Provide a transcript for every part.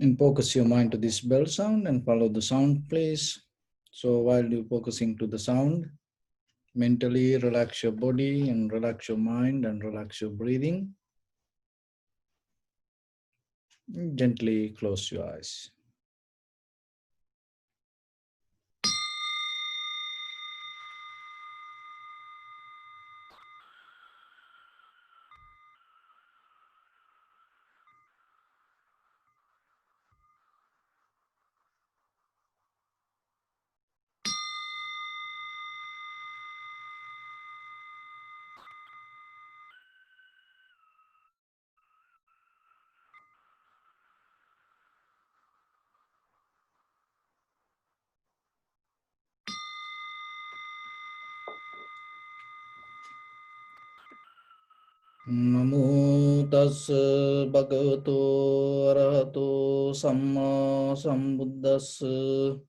And focus your mind to this bell sound and follow the sound, please. So while you're focusing to the sound, mentally relax your body and relax your mind and relax your breathing. Gently close your eyes. Namo tassa bhagavato arahato samma sambuddhassa.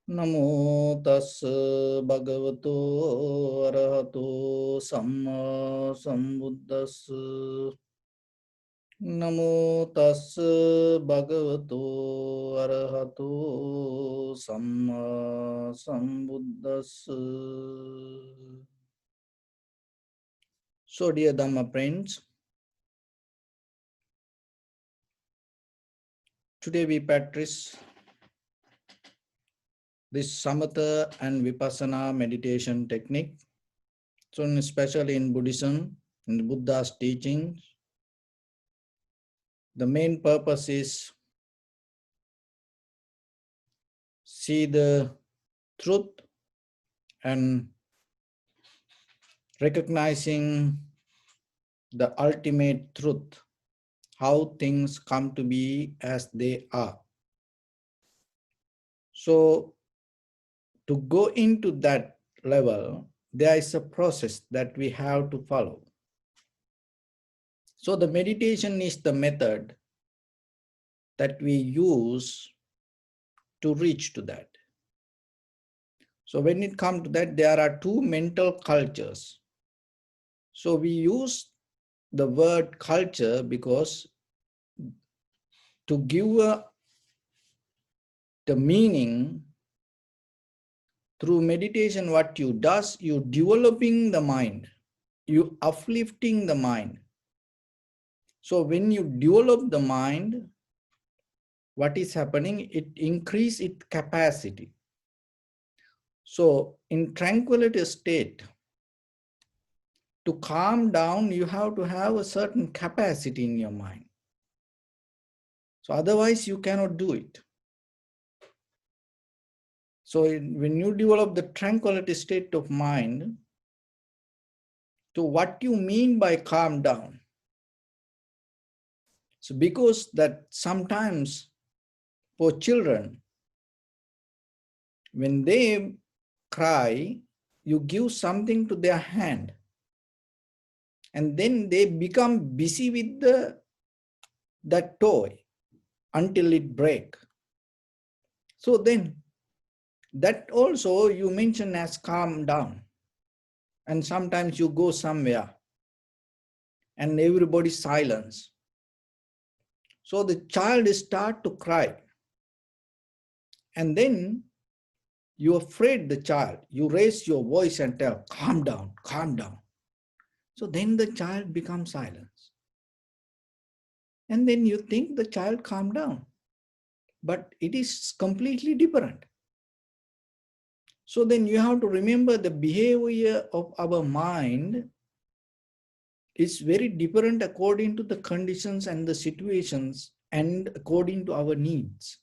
Namo tassa bhagavato arahato samma sambuddhassa. Namo tassa bhagavato arahato samma sambuddhassa. So, dear Dhamma friends, today we practice this Samatha and Vipassana meditation technique. So, especially in Buddhism, in Buddha's teachings, the main purpose is see the truth and recognizing the ultimate truth, how things come to be as they are. So, to go into that level, there is a process that we have to follow. So, the meditation is the method that we use to reach to that. So, when it comes to that, there are two mental cultures. So, we use the word culture because to give the meaning through meditation, what you does, you developing the mind, you uplifting the mind. So when you develop the mind, what is happening? It increase its capacity. So in tranquility state, to calm down, you have to have a certain capacity in your mind. So otherwise you cannot do it. So when you develop the tranquility state of mind, to what you mean by calm down? So because that sometimes for children, when they cry, you give something to their hand and then they become busy with that toy until it break. So then that also you mention as calm down. And sometimes you go somewhere and everybody silence. So the child start to cry. And then you're afraid the child, you raise your voice and tell, calm down, calm down. So then the child becomes silent. And then you think the child calm down. But it is completely different. So then you have to remember the behavior of our mind is very different according to the conditions and the situations and according to our needs.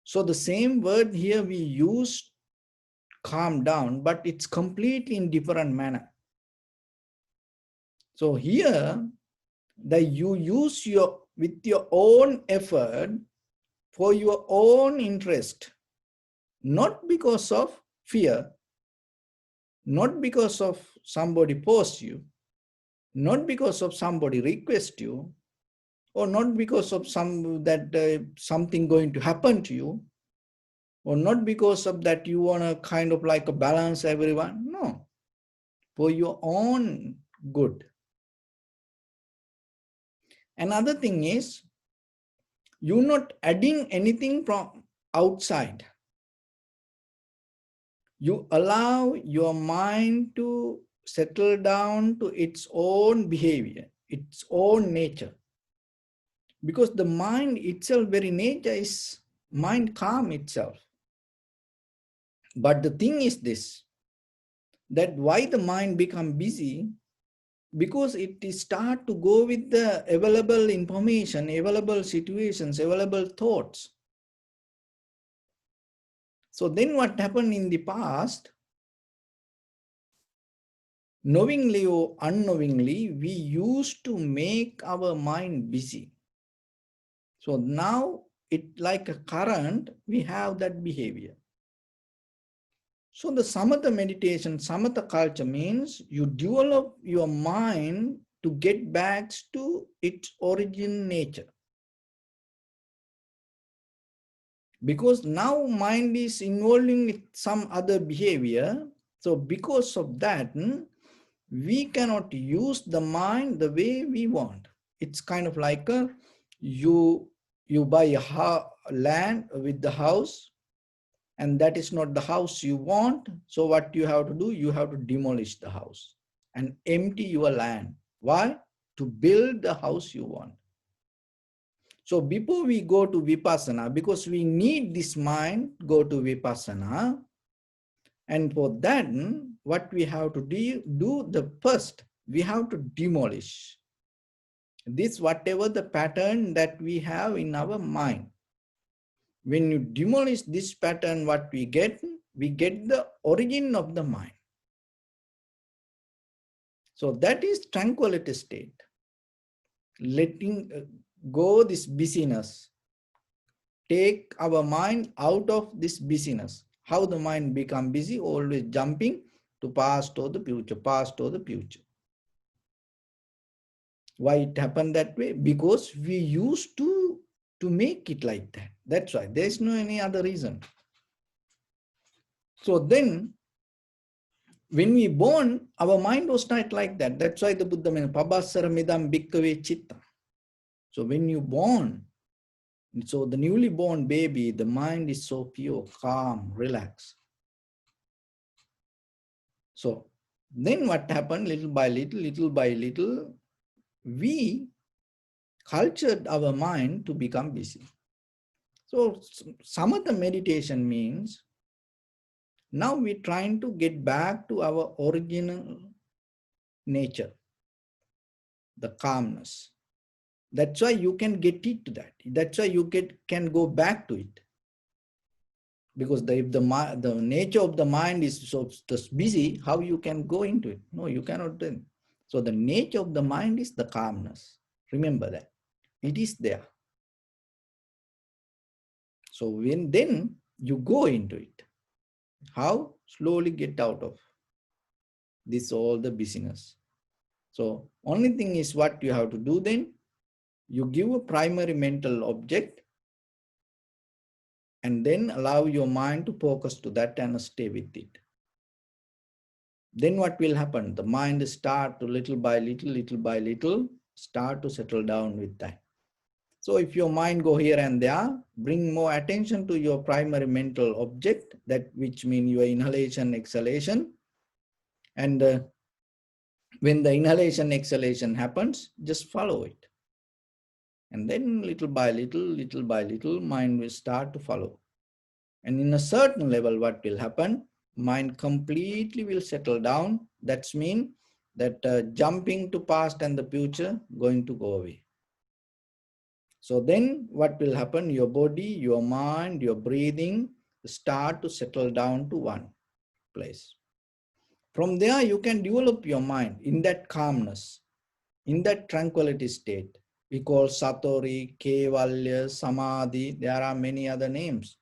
So the same word here we use calm down, but it's completely in different manner. So here that you use with your own effort for your own interest, not because of fear, not because of somebody force you, not because of somebody request you, or not because of something going to happen to you, or not because of that you want to kind of like a balance everyone. No, for your own good. Another thing is You're not adding anything from outside. You allow your mind to settle down to its own behavior, its own nature. Because the mind itself, very nature is mind calm itself. But the thing is this, that why the mind become busy? Because it is start to go with the available information, available situations, available thoughts. So then what happened in the past, knowingly or unknowingly, we used to make our mind busy. So now it like a current, we have that behavior. So the samatha meditation, samatha culture means you develop your mind to get back to its origin nature. Because now mind is involving with some other behavior. So because of that, we cannot use the mind the way we want. It's kind of like you buy a land with the house, and that is not the house you want. So what you have to do, you have to demolish the house and empty your land. Why? To build the house you want. So before we go to vipassana, because we need this mind, go to vipassana. And for that, what we have to do the first, we have to demolish this, whatever the pattern that we have in our mind. When you demolish this pattern, what we get the origin of the mind. So that is tranquility state. Letting go this busyness. Take our mind out of this busyness. How the mind become busy? Always jumping to past or the future, past or the future. Why it happened that way? Because we used to make it like that. That's why. There is no any other reason. So then, when we born, our mind was not like that. That's why the Buddha means, Pabhasara midam bhikkave chitta. So when you born, so the newly born baby, the mind is so pure, calm, relaxed. So then what happened, little by little, we cultured our mind to become busy. So samatha meditation means, now we're trying to get back to our original nature, the calmness. That's why you can get it to that. That's why you can go back to it. Because if the nature of the mind is so busy, how you can go into it? No, you cannot do it. So the nature of the mind is the calmness. Remember that. It is there. So then you go into it. How? Slowly get out of this all the busyness. So only thing is what you have to do then, you give a primary mental object and then allow your mind to focus to that and stay with it. Then what will happen? The mind start to little by little, start to settle down with that. So if your mind go here and there, bring more attention to your primary mental object, that which means your inhalation, exhalation. And when the inhalation, exhalation happens, just follow it. And then little by little, mind will start to follow. And in a certain level, what will happen? Mind completely will settle down. That's mean that jumping to past and the future going to go away. So then what will happen? Your body, your mind, your breathing start to settle down to one place. From there, you can develop your mind in that calmness, in that tranquility state. We call Satori, Kevalya, Samadhi. There are many other names.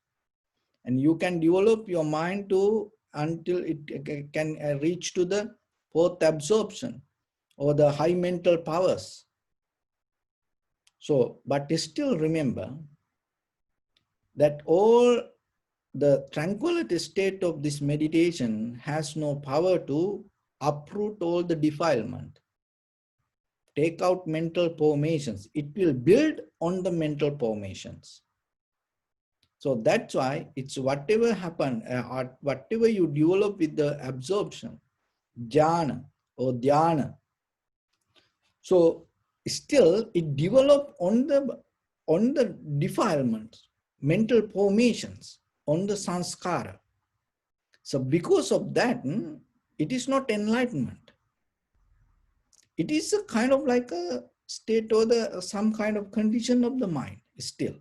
And you can develop your mind to until it can reach to the fourth absorption or the high mental powers. So, but still remember that all the tranquility state of this meditation has no power to uproot all the defilement. take out mental formations. It will build on the mental formations. So that's why it's whatever happen, or whatever you develop with the absorption, jhana or dhyana. So still it develop on the defilements, mental formations, on the sanskara. So because of that, it is not enlightenment. It is a kind of like a state or some kind of condition of the mind still.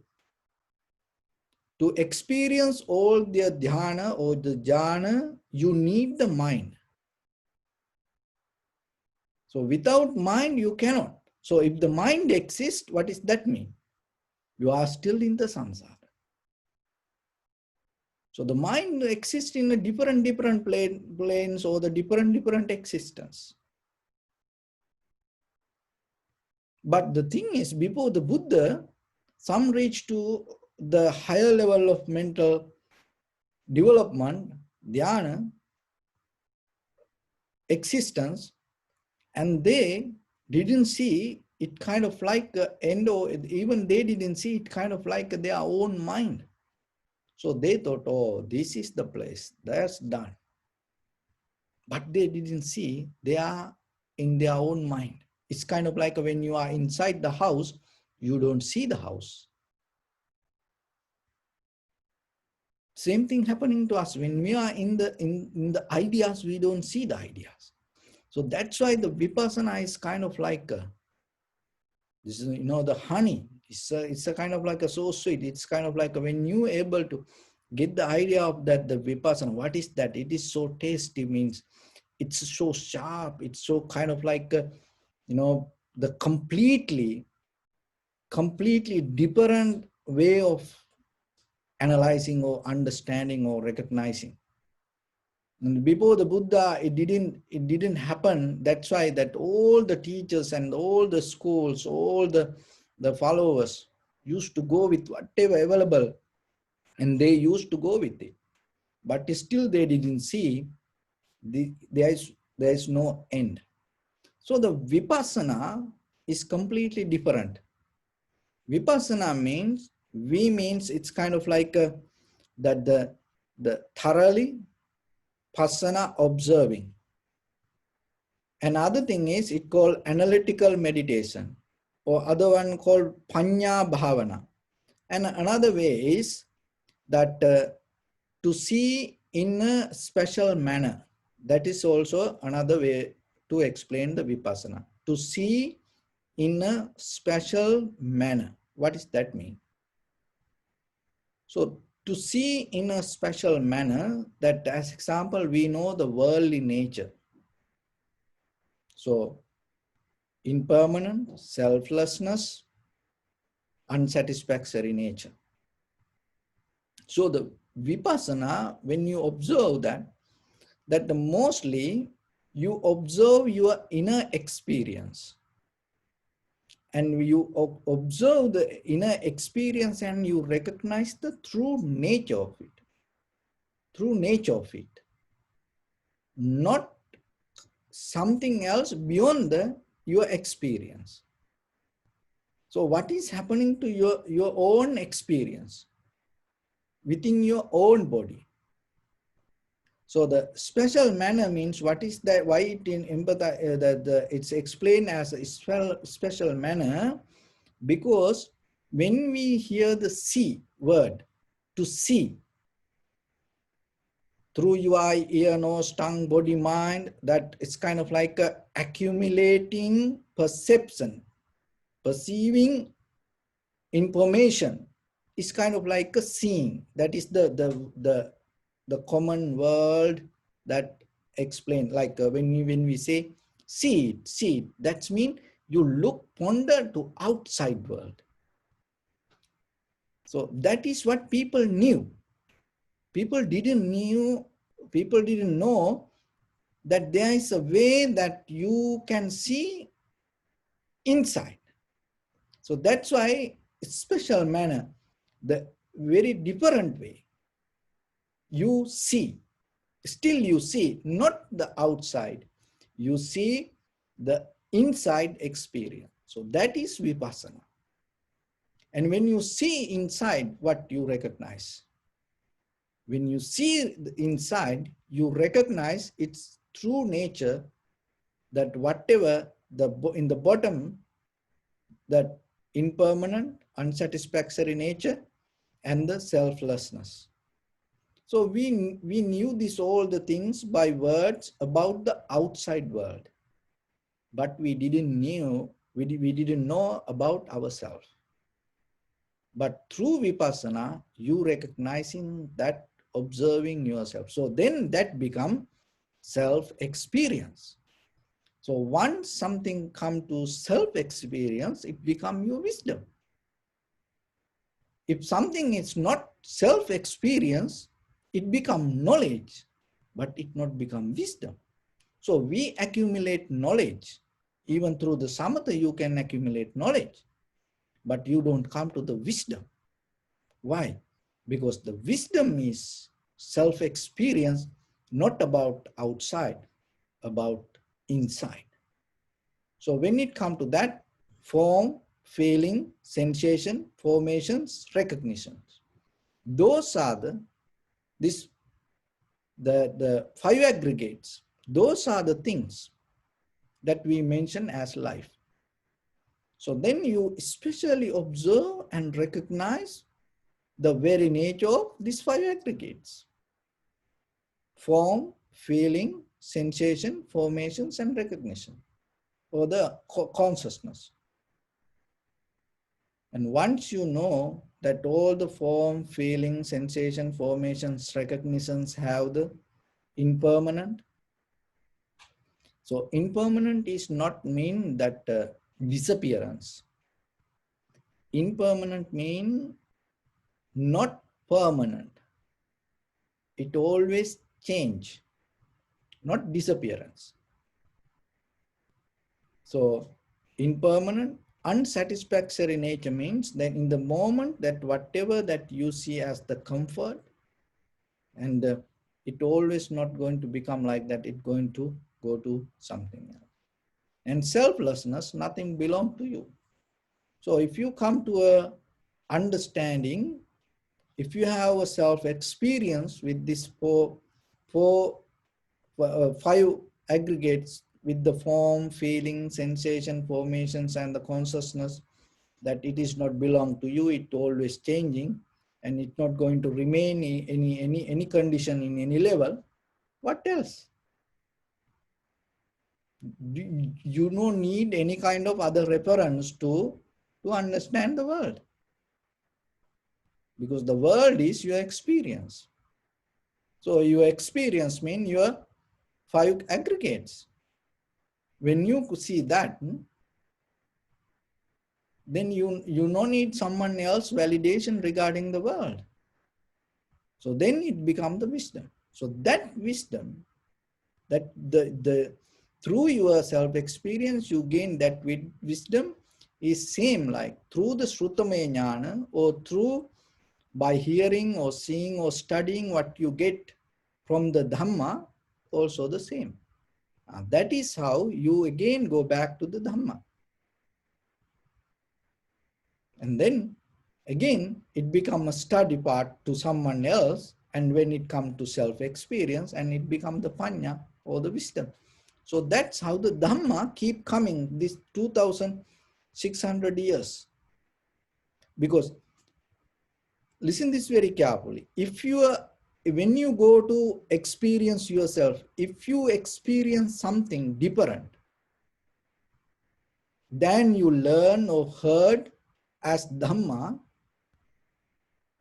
To experience all the dhyana or the jhana, you need the mind. So without mind, you cannot. So if the mind exists, what does that mean? You are still in the samsara. So the mind exists in a different planes or the different existence. But the thing is, before the Buddha, some reach to the higher level of mental development, dhyana, existence, and they didn't see it kind of like even they didn't see it kind of like their own mind. So they thought, oh, this is the place, that's done. But they didn't see they are in their own mind. It's kind of like when you are inside the house, you don't see the house. Same thing happening to us. When we are in the ideas, we don't see the ideas. So that's why the vipassana is kind of like this is, the honey. It's a kind of like a so sweet. It's kind of like when you able to get the idea of that, the vipassana, what is that? It is so tasty, means it's so sharp. It's so kind of like, the completely different way of analyzing or understanding or recognizing. And before the Buddha, it didn't happen. That's why that all the teachers and all the schools, all the followers used to go with whatever available, and they used to go with it. But still they didn't see there is no end. So the vipassana is completely different. Vipassana means it's kind of like that the thoroughly passana observing. Another thing is it called analytical meditation, or other one called panya bhavana. And another way is that to see in a special manner. That is also another way to explain the vipassana. To see in a special manner. What does that mean? So to see in a special manner, that as example, we know the worldly nature. So impermanent, selflessness, unsatisfactory nature. So the vipassana, when you observe that the mostly you observe your inner experience. And you observe the inner experience and you recognize the true nature of it. True nature of it. Not something else beyond your experience. So what is happening to your own experience within your own body? So the special manner means what is that? Why it in it's explained as a special manner, because when we hear the see word, to see, through your eye, ear, nose, tongue, body, mind, that it's kind of like a accumulating perception, perceiving information. It's kind of like a seeing. That is the common word that explain, like when we say see it, that means you look, ponder to outside world. So that is what people knew. People didn't know that there is a way that you can see inside. So that's why it's special manner, the very different way. You see, still you see, not the outside. You see the inside experience. So that is vipassana. And when you see inside, what you recognize? When you see inside, you recognize its true nature, that whatever in the bottom, that impermanent, unsatisfactory nature and the selflessness. So we knew all the things by words about the outside world, but we didn't know about ourselves. But through vipassana, you recognizing that, observing yourself. So then that become self-experience. So once something come to self-experience, it become your wisdom. If something is not self-experience, it become knowledge, but it not become wisdom. So we accumulate knowledge. Even through the samatha, you can accumulate knowledge, but you don't come to the wisdom. Why? Because the wisdom is self-experience, not about outside, about inside. So when it comes to that, form, feeling, sensation, formations, recognitions, those are the five aggregates. Those are the things that we mention as life. So then you especially observe and recognize the very nature of these five aggregates: form, feeling, sensation, formations, and recognition, or the consciousness. And once you know that all the form, feeling, sensation, formations, recognitions have the impermanent. So impermanent is not mean that disappearance. Impermanent mean not permanent. It always change, not disappearance. So impermanent, unsatisfactory nature means that in the moment that whatever that you see as the comfort, and it always not going to become like that, it's going to go to something else. And selflessness, nothing belongs to you. So if you come to a understanding, if you have a self-experience with this five aggregates, with the form, feeling, sensation, formations, and the consciousness, that it is not belong to you, it always changing, and it's not going to remain in any condition in any level. What else? You don't need any kind of other reference to understand the world, because the world is your experience. So your experience means your five aggregates. When you see that, then you don't need someone else validation regarding the world. So then it becomes the wisdom. So that wisdom, that through your self-experience you gain that wisdom, is same like through the Srutamaya Jnana, or through by hearing or seeing or studying what you get from the Dhamma, also the same. That is how you again go back to the Dhamma. And then again, it becomes a study part to someone else. And when it comes to self-experience, and it becomes the Panya, or the wisdom. So that's how the Dhamma keep coming, this 2,600 years. Because listen this very carefully. When you go to experience yourself, if you experience something different than you learn or heard as Dhamma,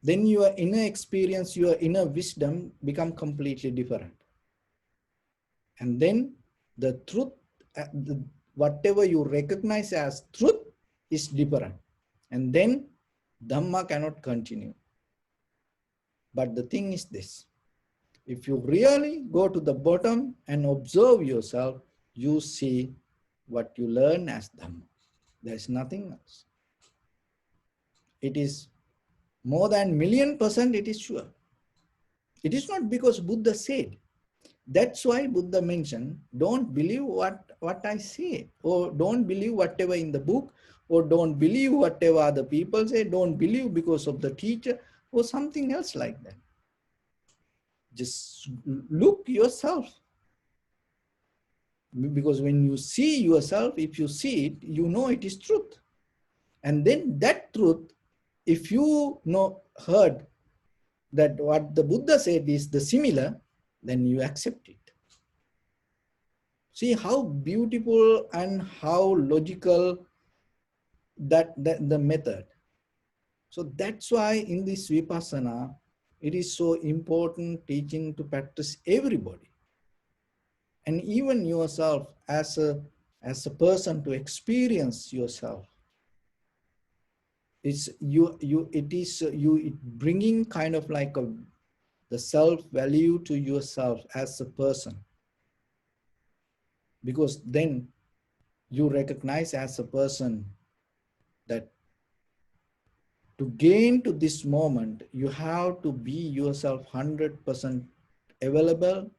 then your inner experience, your inner wisdom become completely different. And then the truth, whatever you recognize as truth, is different. And then Dhamma cannot continue. But the thing is this: if you really go to the bottom and observe yourself, you see what you learn as Dhamma. There is nothing else. It is more than 1,000,000%, it is sure. It is not because Buddha said. That's why Buddha mentioned, don't believe what what I say, or don't believe whatever in the book, or don't believe whatever other people say, don't believe because of the teacher, or something else like that. Just look yourself. Because when you see yourself, if you see it, you know it is truth. And then that truth, if you know, heard that what the Buddha said is the similar, then you accept it. See how beautiful and how logical that the method. So that's why in this Vipassana, it is so important teaching to practice everybody. And even yourself as a person to experience yourself. It's it bringing kind of like the self value to yourself as a person, because then you recognize as a person that to gain to this moment, you have to be yourself 100% available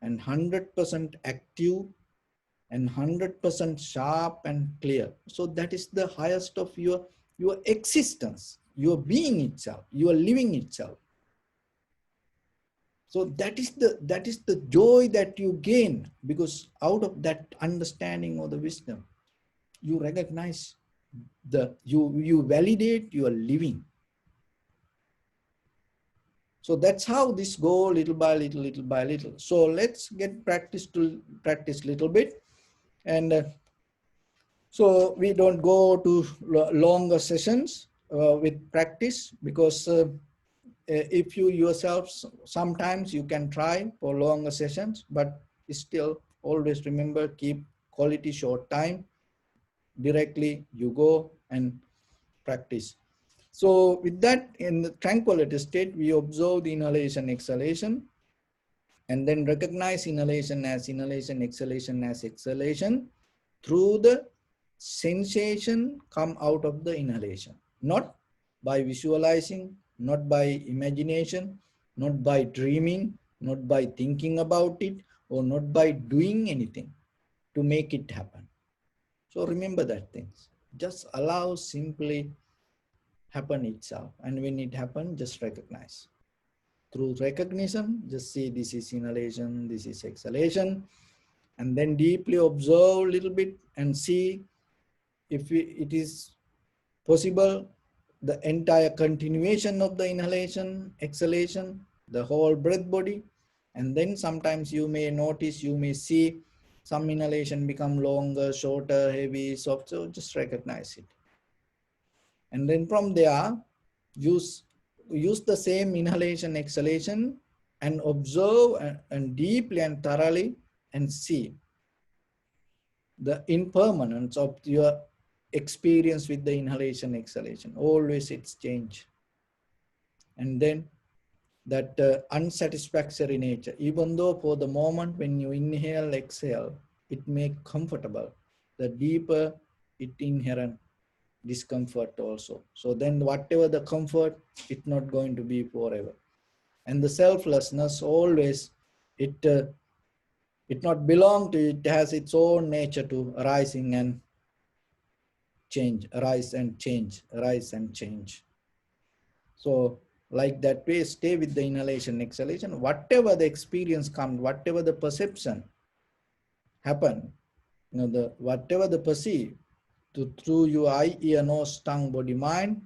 and 100% active and 100% sharp and clear. So that is the highest of your existence, your being itself, your living itself. So that is the joy that you gain, because out of that understanding or the wisdom, you recognize you validate your living. So that's how this go little by little, little by little. So let's get practice little bit. And so we don't go to longer sessions with practice, because if you yourself, sometimes you can try for longer sessions, but still always remember, keep quality short time. Directly you go and practice. So with that, in the tranquility state, we observe the inhalation, exhalation, and then recognize inhalation, exhalation as exhalation through the sensation come out of the inhalation, not by visualizing, not by imagination, not by dreaming, not by thinking about it, or not by doing anything to make it happen. So remember that things. Just allow simply happen itself. And when it happens, just recognize. Through recognition, just see this is inhalation, this is exhalation, and then deeply observe a little bit and see if it is possible, the entire continuation of the inhalation, exhalation, the whole breath body. And then sometimes you may notice, you may see some inhalation become longer, shorter, heavy, soft. So just recognize it. And then from there, use the same inhalation, exhalation, and observe and deeply and thoroughly, and see the impermanence of your experience with the inhalation, exhalation. Always it's change. And then that unsatisfactory nature, even though for the moment when you inhale, exhale, it may comfortable, the deeper it inherent discomfort also. So then whatever the comfort, it's not going to be forever. And the selflessness always, it not belong to it, has its own nature to arising and change, arise and change, arise and change. So like that way, stay with the inhalation, exhalation, whatever the experience comes, whatever the perception happen, whatever the perceive through your eye, ear, nose, tongue, body, mind,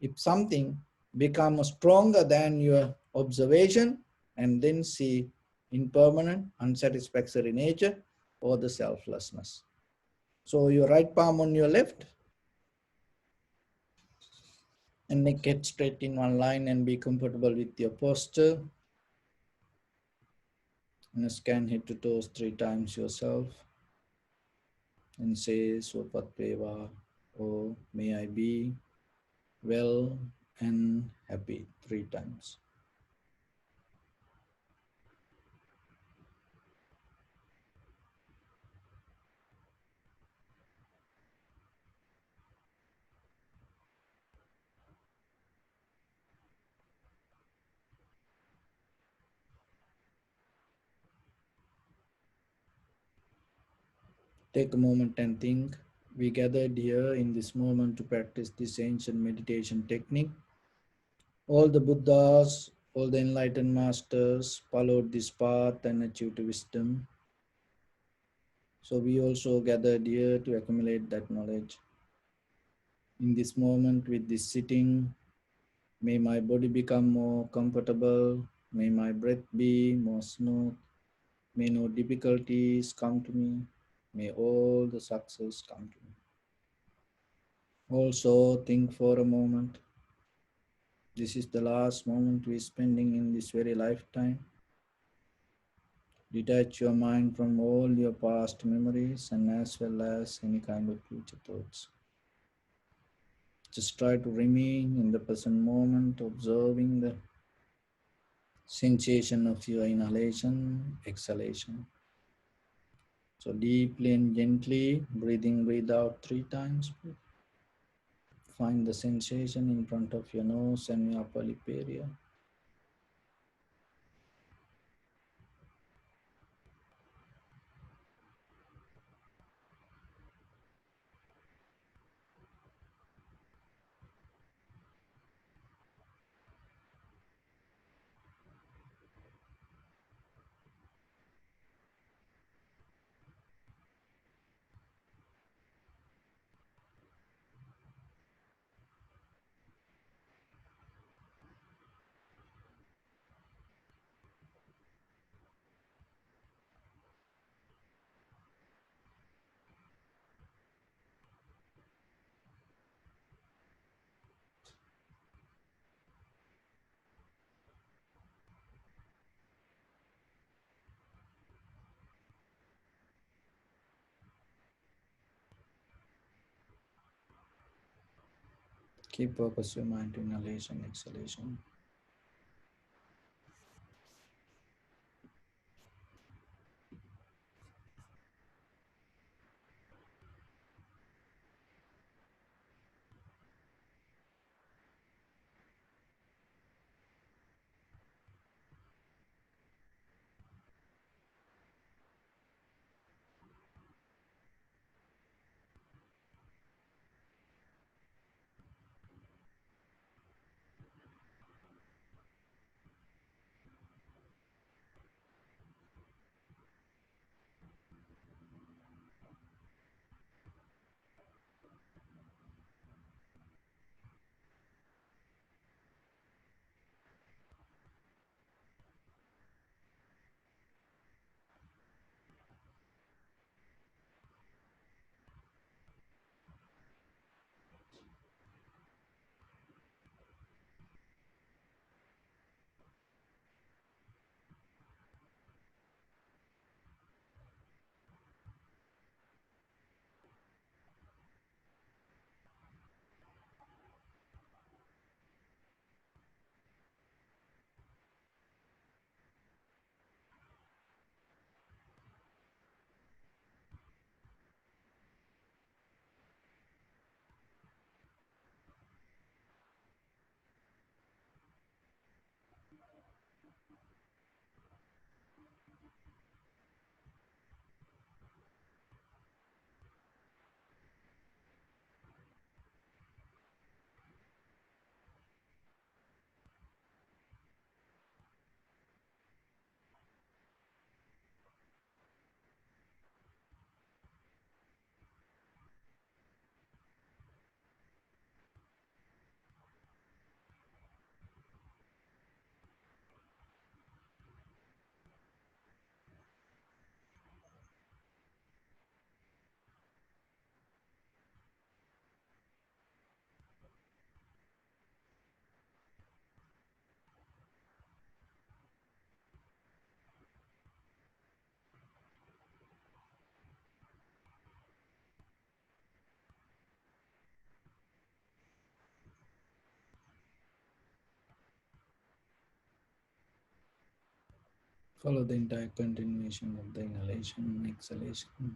if something becomes stronger than your observation, and then see impermanent, unsatisfactory nature or the selflessness. So your right palm on your left, and neck head straight in one line, and be comfortable with your posture. And scan head to toes 3 times yourself and say Swapatpeva, or may I be well and happy 3 times. Take a moment and think. We gathered here in this moment to practice this ancient meditation technique. All the Buddhas, all the enlightened masters followed this path and achieved wisdom. So we also gathered here to accumulate that knowledge. In this moment, with this sitting, may my body become more comfortable. May my breath be more smooth. May no difficulties come to me. May all the success come to me. Also, think for a moment. This is the last moment we're spending in this very lifetime. Detach your mind from all your past memories and as well as any kind of future thoughts. Just try to remain in the present moment, observing the sensation of your inhalation, exhalation. So deeply and gently, breathe in, breathe out 3 times. Find the sensation in front of your nose and your upper lip area. Keep focus your mind to inhalation, exhalation. Follow the entire continuation of the inhalation and exhalation.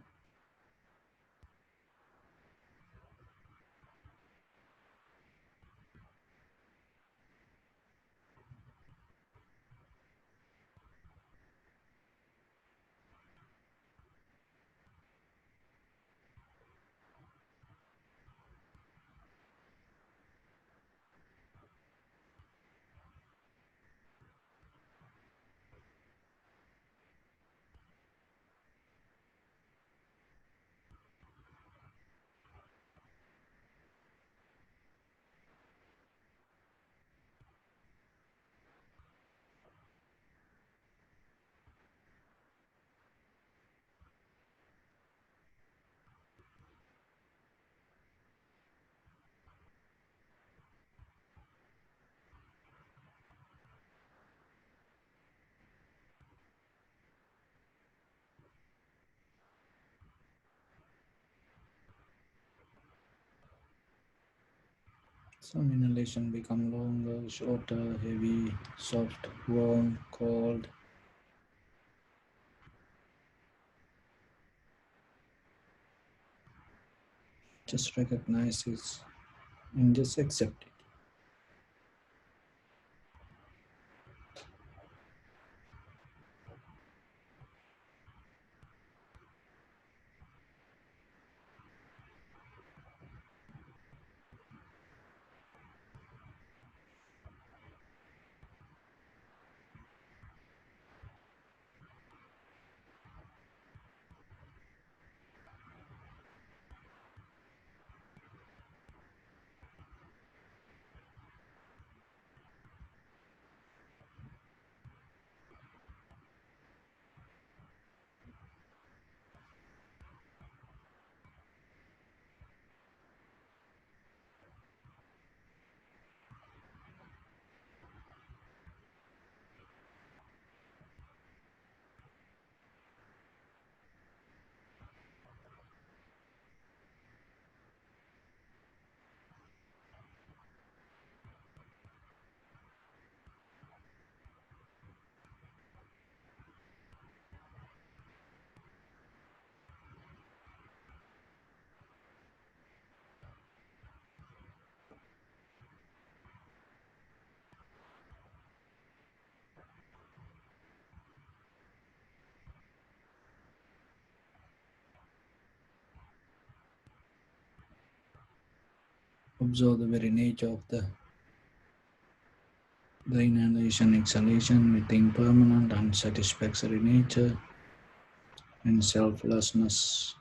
Some inhalation become longer, shorter, heavy, soft, warm, cold. Just recognize it and just accept it. Observe the very nature of the inhalation, exhalation with impermanent, unsatisfactory nature and selflessness.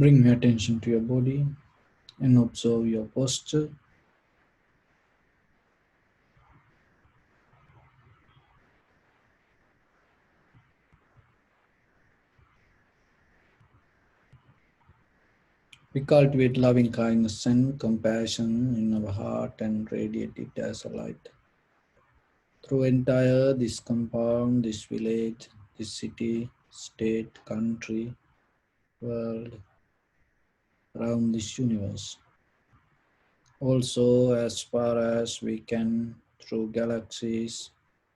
Bring your attention to your body and observe your posture. We cultivate loving kindness and compassion in our heart and radiate it as a light through entire this compound, this village, this city, state, country, world, around this universe. Also, as far as we can, through galaxies,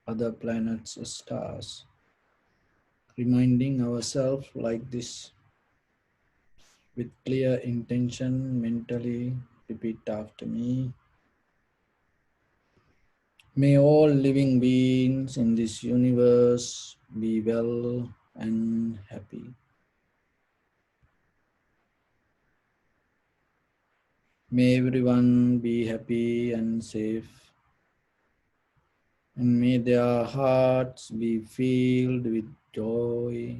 other planets, stars, reminding ourselves like this with clear intention mentally. Repeat after me. May all living beings in this universe be well and happy. May everyone be happy and safe. And may their hearts be filled with joy.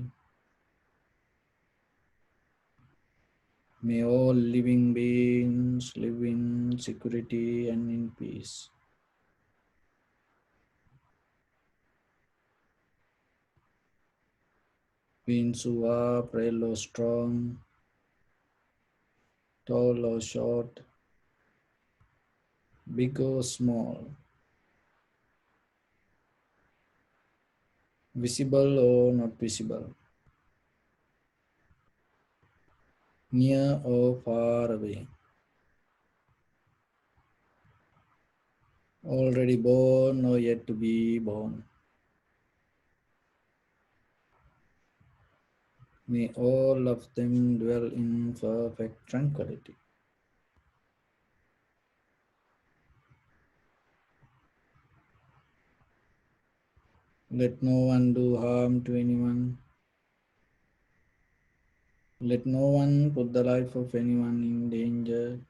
May all living beings live in security and in peace. Beings who are frail or strong, tall or short, big or small, visible or not visible, near or far away, already born or yet to be born. May all of them dwell in perfect tranquility. Let no one do harm to anyone. Let no one put the life of anyone in danger.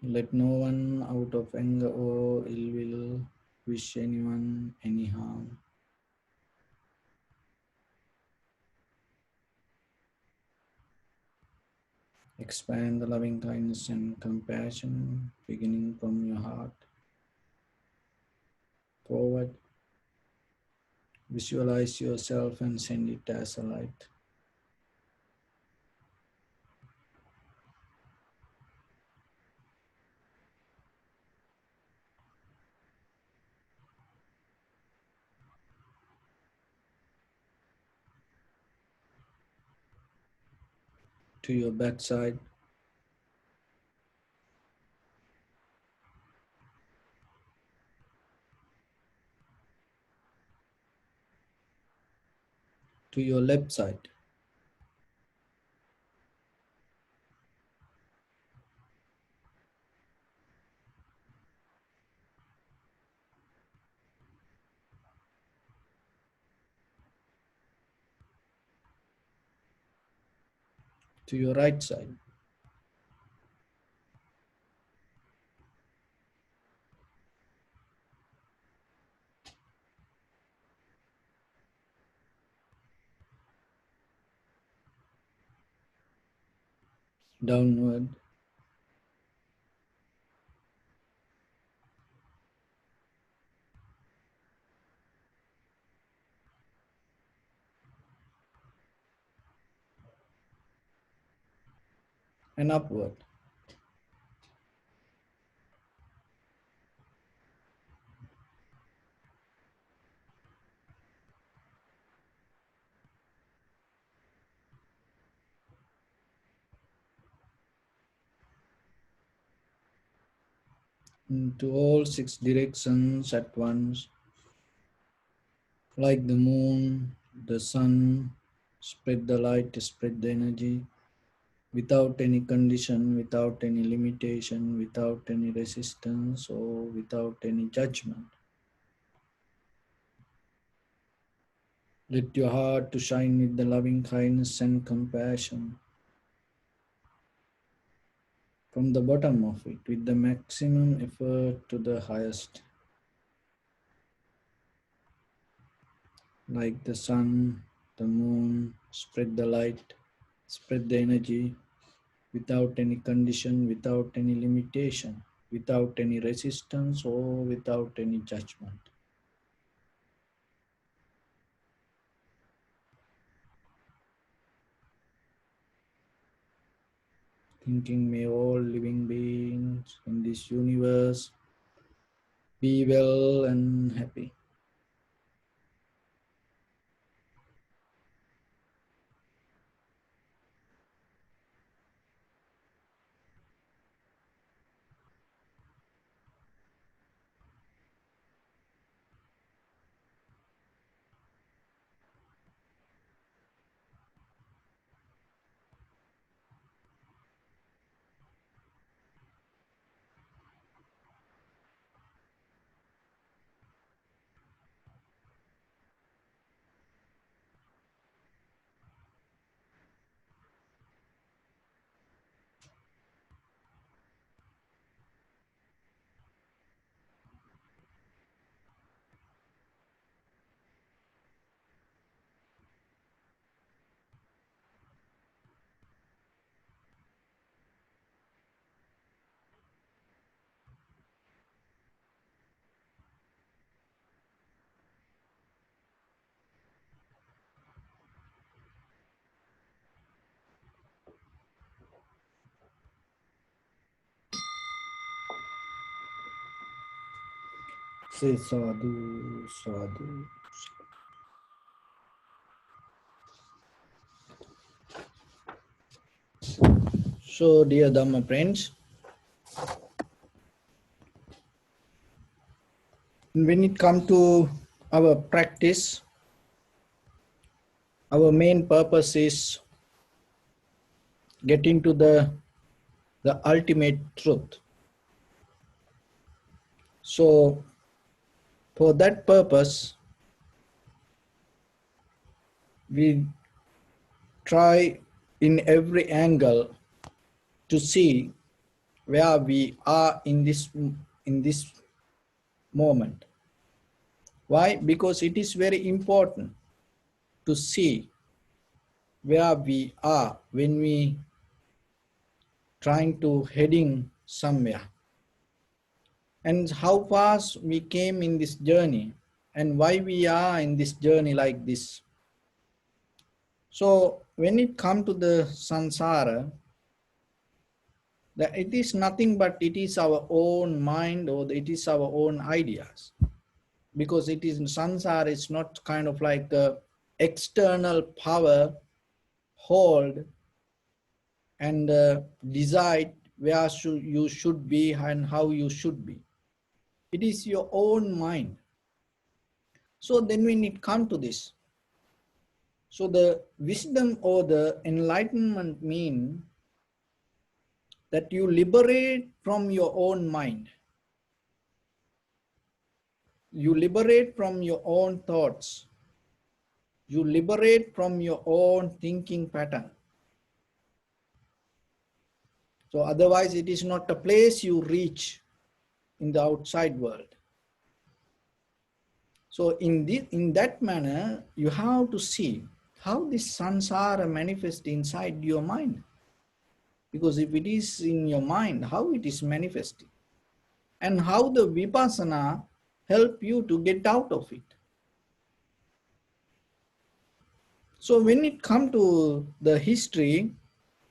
Let no one out of anger or ill will wish anyone any harm. Expand the loving kindness and compassion beginning from your heart forward. Visualize yourself and send it as a light. To your backside, to your left side, to your right side, downward, and upward. Into all six directions at once, like the moon, the sun, spread the light, spread the energy, without any condition, without any limitation, without any resistance, or without any judgment. Let your heart to shine with the loving kindness and compassion from the bottom of it, with the maximum effort to the highest, like the sun, the moon, spread the light, spread the energy without any condition, without any limitation, without any resistance or without any judgment. Thinking may all living beings in this universe be well and happy. Say sadhu, sadhu. So, dear Dhamma friends, when it comes to our practice, our main purpose is getting to the ultimate truth. So, for that purpose, we try in every angle to see where we are in this moment. Why? Because it is very important to see where we are when we trying to heading somewhere, and how fast we came in this journey and why we are in this journey like this. So when it comes to the samsara, that it is nothing but it is our own mind or it is our own ideas, because it is samsara is not kind of like a external power hold and decide where you should be and how you should be. It is your own mind. So then when it comes to this, so the wisdom or the enlightenment mean that you liberate from your own mind. You liberate from your own thoughts. You liberate from your own thinking pattern. So otherwise it is not a place you reach in the outside world. So in that manner, you have to see how this samsara manifests inside your mind. Because if it is in your mind, how it is manifesting, and how the vipassana help you to get out of it. So when it come to the history,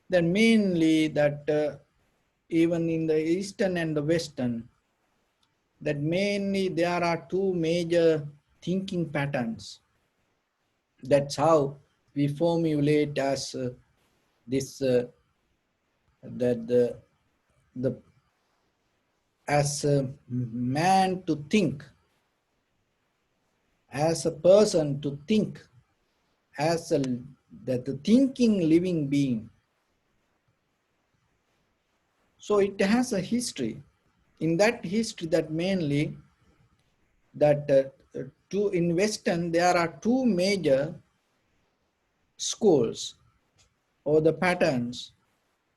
then mainly that even in the Eastern and the Western, that mainly there are two major thinking patterns. That's how we formulate as this that the as a man to think, as a person to think, as a that the thinking living being. So it has a history. In that history, that mainly that in Western there are two major schools or the patterns.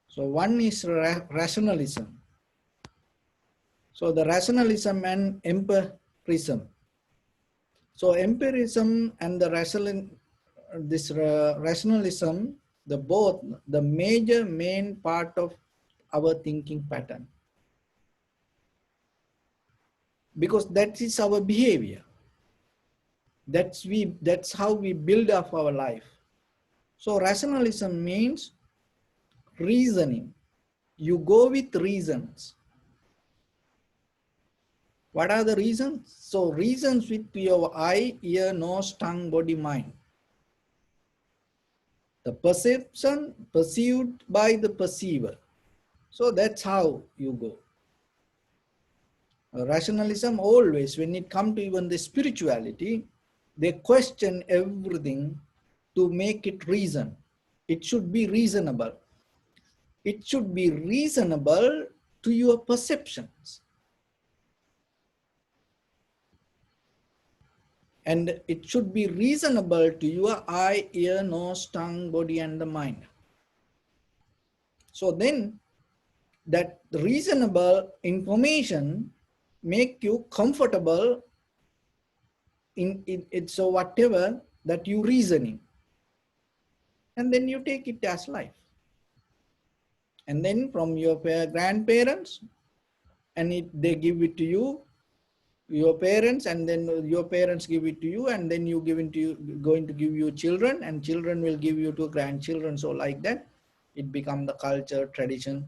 So one is rationalism. So the rationalism and empirism. So empirism and the this rationalism, the major main part of our thinking pattern, because that is our behavior. That's how we build up our life. So rationalism means reasoning. You go with reasons. What are the reasons? So reasons with your eye, ear, nose, tongue, body, mind. The perception perceived by the perceiver. So that's how you go. Rationalism always, when it comes to even the spirituality, they question everything to make it reason. It should be reasonable. It should be reasonable to your perceptions. And it should be reasonable to your eye, ear, nose, tongue, body, and the mind. So then that reasonable information make you comfortable in it. So whatever that you reasoning, and then you take it as life. And then from your grandparents, and they give it to you, your parents, and then your parents give it to you, and then you give it to you, going to give you children, and children will give you to grandchildren. So like that, it become the culture, tradition,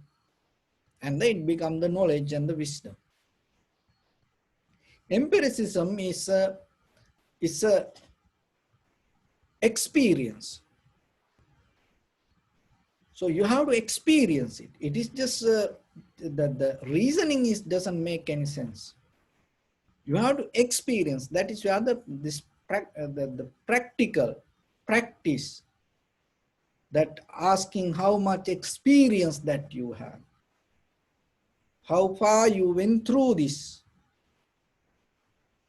and then it become the knowledge and the wisdom. Empiricism is a experience. So you have to experience it. It is just that the reasoning doesn't make any sense. You have to experience. That is where the practical practice, that asking how much experience that you have, how far you went through this.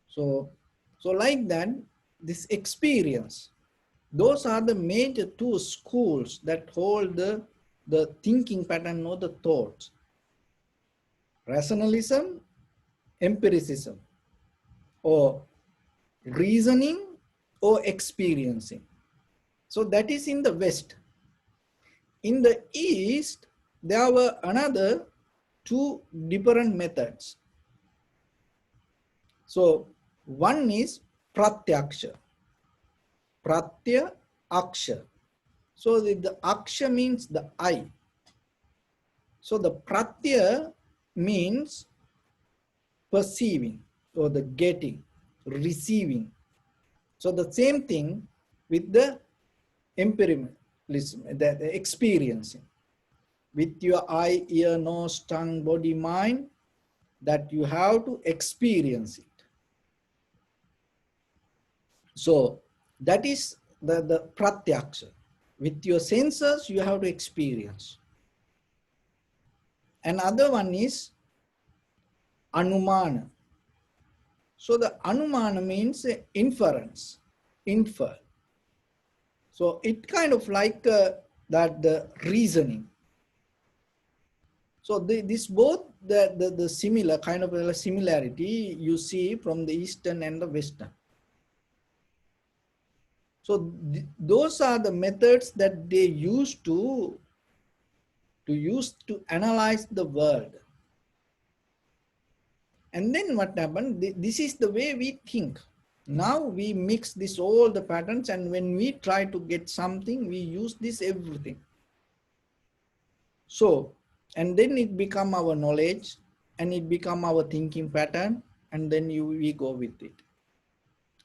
So like that, this experience, those are the major two schools that hold the thinking pattern or the thoughts. Rationalism, empiricism, or reasoning or experiencing. So that is in the West. In the East, there were another two different methods. So one is pratyaksha. Pratyaksha. So the aksha means the eye. So the pratya means perceiving, or the getting, receiving. So the same thing with the empiricism, the experiencing. With your eye, ear, nose, tongue, body, mind, that you have to experience it. So that is the pratyaksha. With your senses, you have to experience. Another one is anumana. So the anumana means inference, infer. So it kind of like that the reasoning. So this both the similar kind of a similarity you see from the Eastern and the Western. So those are the methods that they use to analyze the world. And then what happened? This is the way we think. Now we mix this all the patterns, and when we try to get something, we use this everything. So, and then it become our knowledge, and it become our thinking pattern, and then we go with it.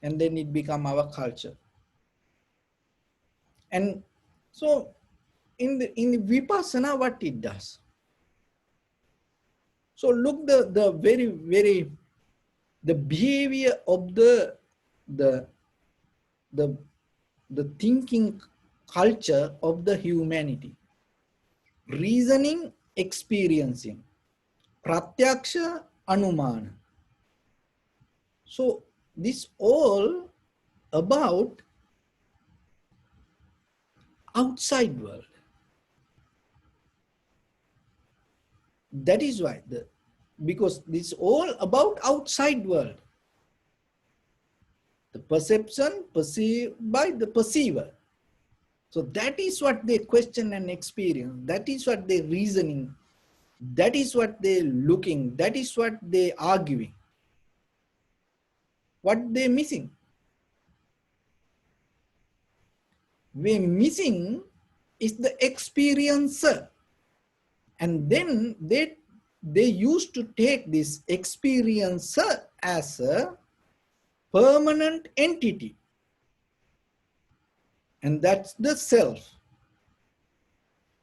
And then it become our culture. And so in the Vipassana, what it does? So look the very the behavior of the thinking culture of the humanity. Reasoning, experiencing. Pratyaksha, anumana. So this all about outside world. That is why because this is all about outside world. The perception perceived by the perceiver. So that is what they question and experience. That is what they reasoning. That is what they looking. That is what they arguing. What they missing? We're missing is the experiencer. And then they used to take this experiencer as a permanent entity. And that's the self.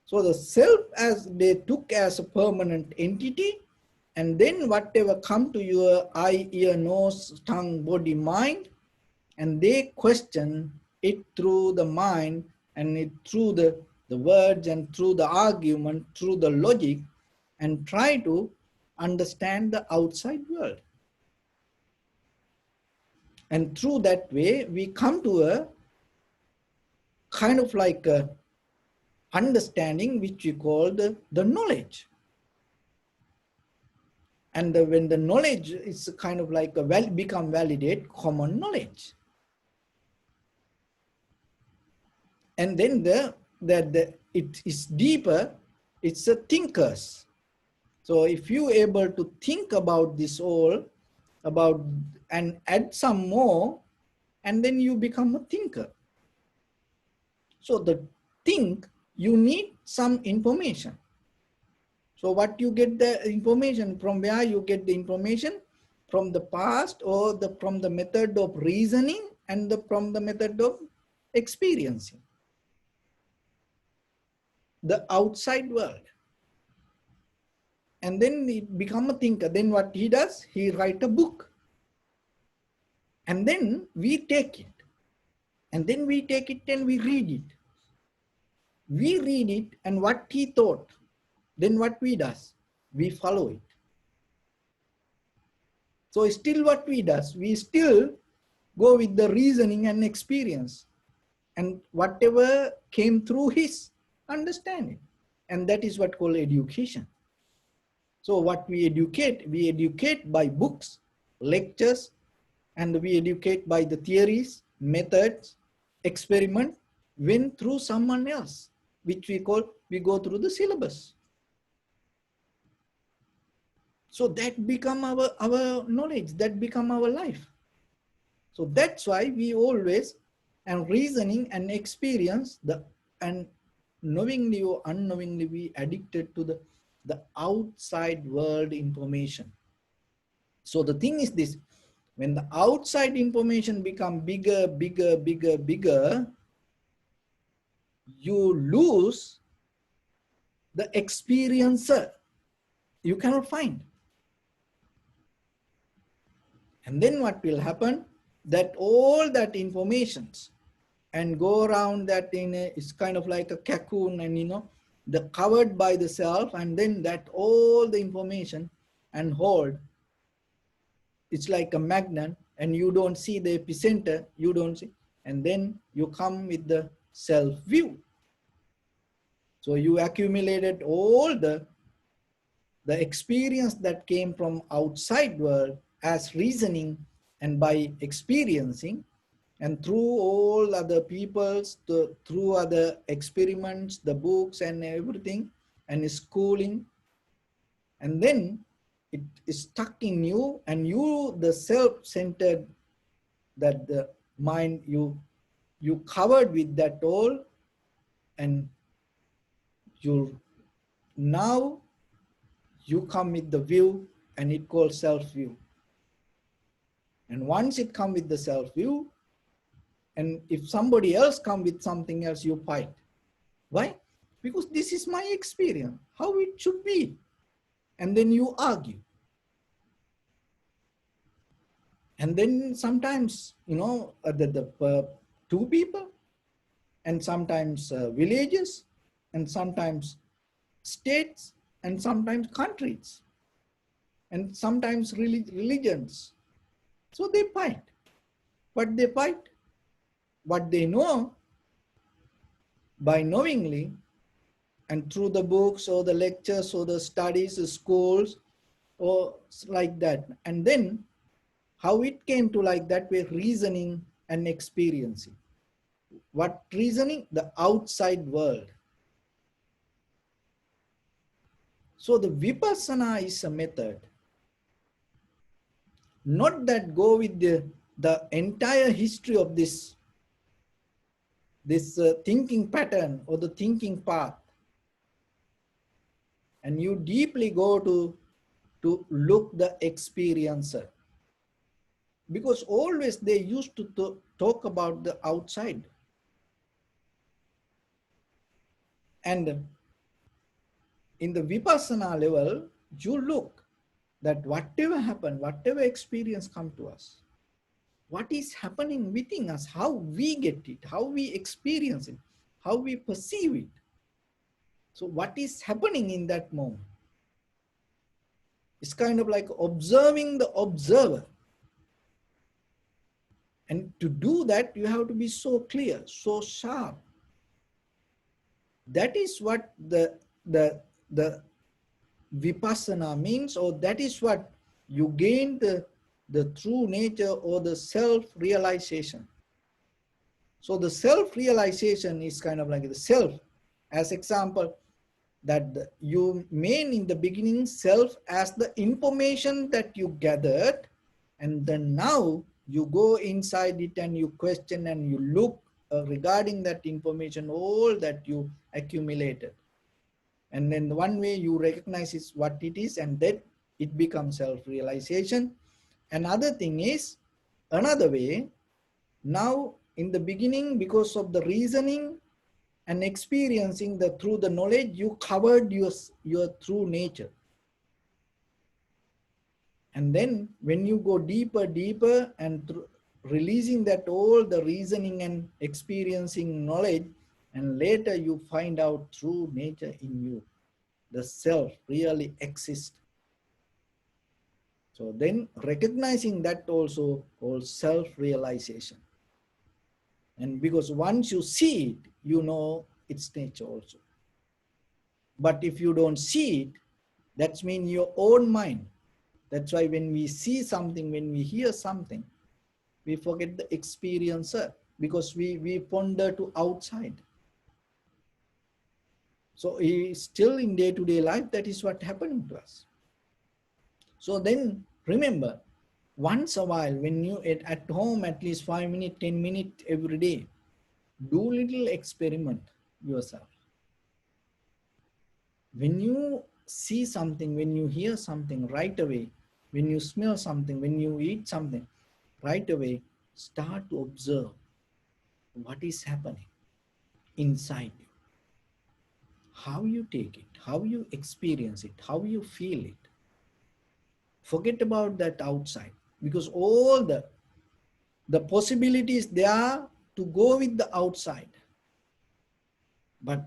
So the self as they took as a permanent entity, and then whatever come to your eye, ear, nose, tongue, body, mind, and they question it through the mind and it through the words and through the argument, through the logic, and try to understand the outside world. And through that way, we come to a kind of like a understanding which we call the knowledge. And when the knowledge is kind of like become validate common knowledge. And then it is deeper, it's a thinkers. So if you able to think about this all, about and add some more, and then you become a thinker. So the think, you need some information. So what you get the information from, where you get the information? From the past, or from the method of reasoning, and from the method of experiencing the outside world. And then he become a thinker. Then what he does, he write a book. And then we take it. And then we take it and we read it. We read it, and what he thought, then what we does, we follow it. So still what we does, we still go with the reasoning and experience. And whatever came through his understanding. And that is what called education. So what we educate by books, lectures, and we educate by the theories, methods, experiment, when through someone else, which we go through the syllabus. So that become our knowledge, that become our life. So that's why we always, and reasoning and experience, and knowingly or unknowingly, we addicted to the outside world information. So the thing is this, when the outside information become bigger, you lose the experiencer. You cannot find. And then what will happen? That all that informations and go around that it's kind of like a cocoon, and the covered by the self, and then that all the information and hold, it's like a magnet, and you don't see the epicenter, you don't see, and then you come with the self view. So you accumulated all the experience that came from outside world as reasoning and by experiencing, and through all other peoples, through other experiments, the books and everything, and schooling, and then it is stuck in you, and you, the self-centered, that the mind, you covered with that all, and now you come with the view, and it calls self-view. And once it come with the self-view, and if somebody else come with something else, you fight. Why? Because this is my experience, how it should be. And then you argue. And then sometimes, two people, and sometimes villages, and sometimes states, and sometimes countries, and sometimes religions. So they fight. But they fight what they know by knowingly, and through the books or the lectures or the studies, the schools, or like that. And then how it came to like that way, reasoning and experiencing. What reasoning? The outside world. So the vipassana is a method, not that go with the entire history of this thinking pattern or the thinking path, and you deeply go to look the experiencer, because always they used to talk about the outside. And in the vipassana level, you look that whatever happened, whatever experience come to us, what is happening within us, how we get it, how we experience it, how we perceive it. So what is happening in that moment? It's kind of like observing the observer. And to do that, you have to be so clear, so sharp. That is what the vipassana means, or that is what you gain the true nature or the self-realization. So the self-realization is kind of like the self, as example, that you mean in the beginning self as the information that you gathered, and then now you go inside it and you question and you look regarding that information, all that you accumulated. And then one way you recognize is what it is, and that it becomes self-realization. Another thing is, another way, now in the beginning, because of the reasoning and experiencing through the knowledge, you covered your true nature. And then when you go deeper and releasing that all the reasoning and experiencing knowledge, and later you find out true nature in you, the self really exists. So then recognizing that also called self-realization. And because once you see it, you know its nature also. But if you don't see it, that means your own mind. That's why when we see something, when we hear something, we forget the experiencer, because we ponder to outside. So still in day-to-day life, that is what happening to us. So then remember, once a while, when you at home, at least 5 minutes, 10 minutes every day, do little experiment yourself. When you see something, when you hear something, right away, when you smell something, when you eat something, right away, start to observe what is happening inside you. How you take it, how you experience it, how you feel it. Forget about that outside, because all the possibilities there to go with the outside. But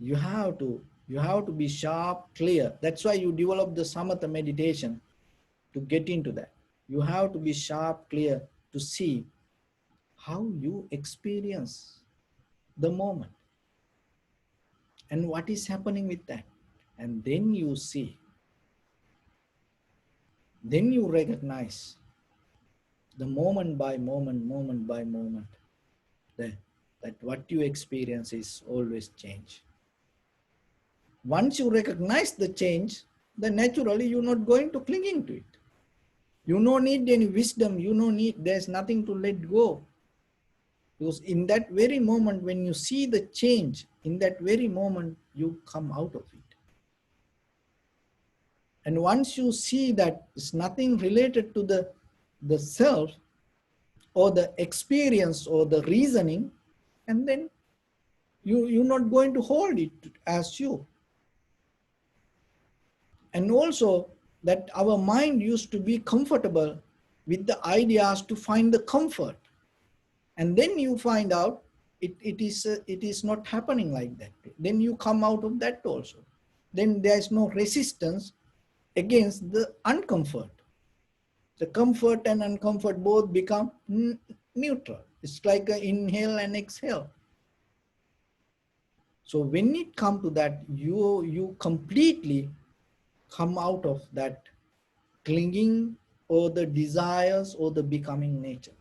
you have to be sharp, clear. That's why you develop the samatha meditation, to get into that. You have to be sharp, clear, to see how you experience the moment and what is happening with that. And then you see, then you recognize the moment by moment, that what you experience is always change. Once you recognize the change, then naturally you're not going to clinging to it. You don't need any wisdom, there's nothing to let go. Because in that very moment, when you see the change, in that very moment, you come out of it. And once you see that it's nothing related to the self or the experience or the reasoning, and then you're not going to hold it as you. And also that our mind used to be comfortable with the ideas to find the comfort. And then you find out it is not happening like that. Then you come out of that also. Then there is no resistance against the uncomfort. The comfort and uncomfort both become neutral. It's like an inhale and exhale. So when it comes to that, you completely come out of that clinging or the desires or the becoming nature.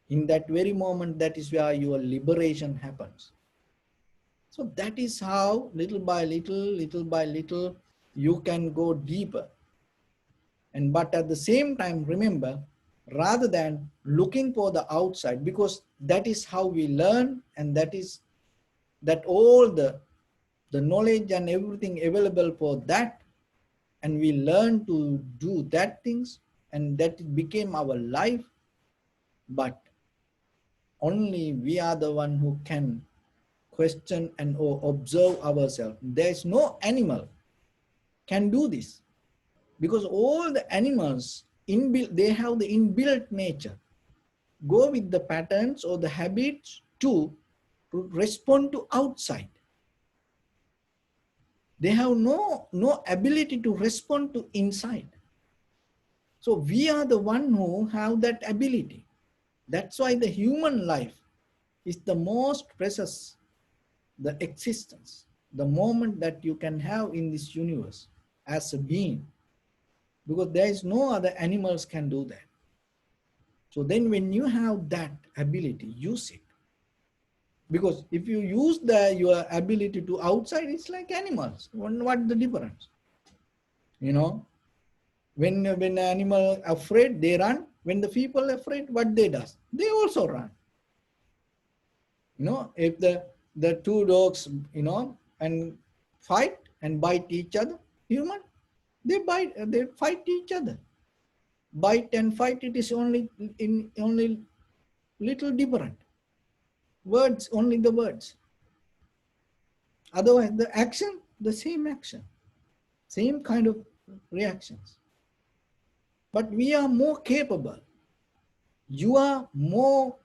In that very moment, that is where your liberation happens. So that is how little by little, you can go deeper. And but at the same time, remember, rather than looking for the outside, because that is how we learn, and that is that all the knowledge and everything available for that, and we learn to do that things, and that it became our life. But only we are the one who can question and or observe ourselves. There is no animal can do this, because all the animals inbuilt, they have the inbuilt nature, go with the patterns or the habits to respond to outside. They have no ability to respond to inside. So we are the one who have that ability. That's why the human life is the most precious, the existence, the moment that you can have in this universe as a being, because there is no other animals can do that. So then when you have that ability, use it. Because if you use your ability to outside, it's like animals. What the difference? You know, when an animal afraid, they run. When the people afraid, what they does? They also run. You know, if the two dogs, you know, and fight and bite each other, human, they fight each other. Bite and fight, it is only little different. Words, only the words. Otherwise, the action, the same action, same kind of reactions. But we are more capable. You are more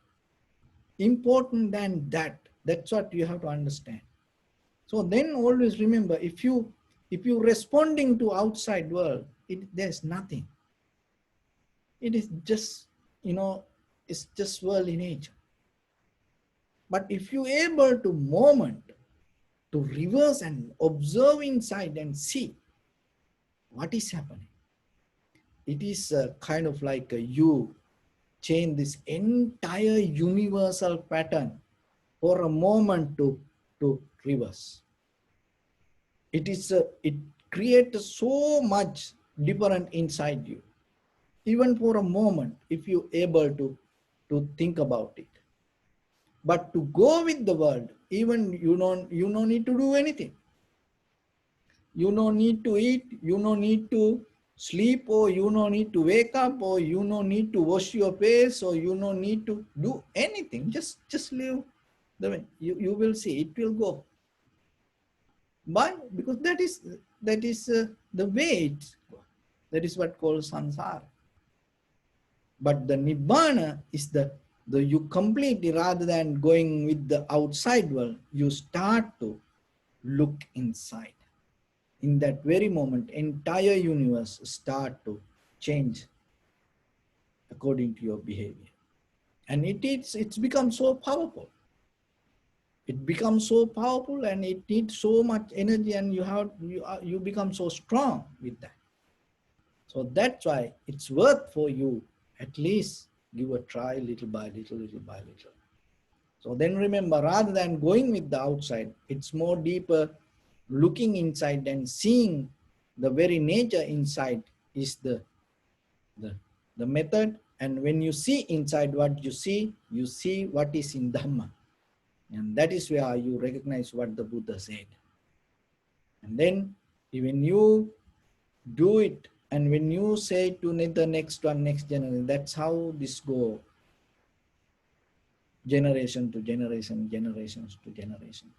important than that. That's what you have to understand. So then always remember, if you responding to outside world, there's nothing. It is just, you know, it's just worldly nature. But if you able to moment, to reverse and observe inside and see what is happening, it is a kind of like you change this entire universal pattern for a moment to reverse. It creates so much different inside you, even for a moment, if you able to think about it. But to go with the world, even you don't need to do anything. You don't need to eat, you don't need to sleep, or you don't need to wake up, or you don't need to wash your face, or you don't need to do anything. Just live the way. You will see it will go. Why? Because that is the way it. That is what called samsara. But the nibbana is the you completely, rather than going with the outside world, you start to look inside. In that very moment, entire universe start to change according to your behavior. And it's become so powerful. It becomes so powerful, and it needs so much energy, and you become so strong with that. So that's why it's worth for you at least give a try little by little, little by little. So then remember, rather than going with the outside, it's more deeper looking inside and seeing the very nature inside is the method. And when you see inside what you see what is in Dhamma. And that is where you recognize what the Buddha said. And then when you do it, and when you say to the next one, next generation, that's how this go. Generation to generation, generations to generations.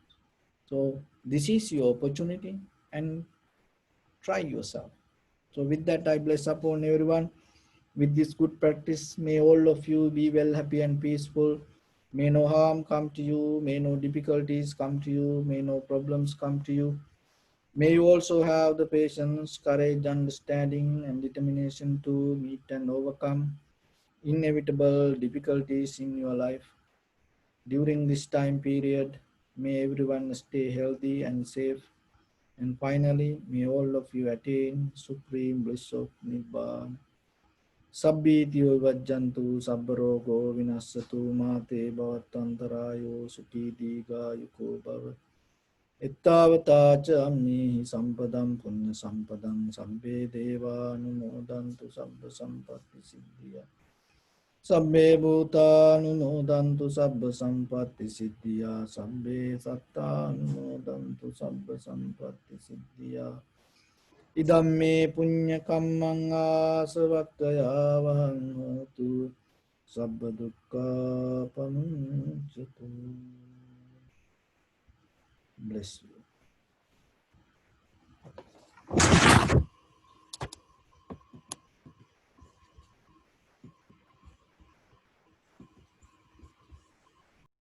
So this is your opportunity, and try yourself. So with that, I bless upon everyone. With this good practice, may all of you be well, happy and peaceful. May no harm come to you. May no difficulties come to you. May no problems come to you. May you also have the patience, courage, understanding, and determination to meet and overcome inevitable difficulties in your life. During this time period, may everyone stay healthy and safe. And finally, may all of you attain supreme bliss of Nibbana. Sabbitiyo vajjantu sabbarogo vinassatu mate bhavatantarayo sukhi diga yuko bhavat. Ittavatacha ammihi sampadam punya sampadam sabbe deva anumodantu sabba sampatti siddhya. Sabbe bhuta anumodantu sabba sampatti siddhya. Sabbe satta anumodantu sabba sampatti siddhya. Idamme punya kammang asavakkaya vahang hotu sabba dukkha pamuncatu. Bless you.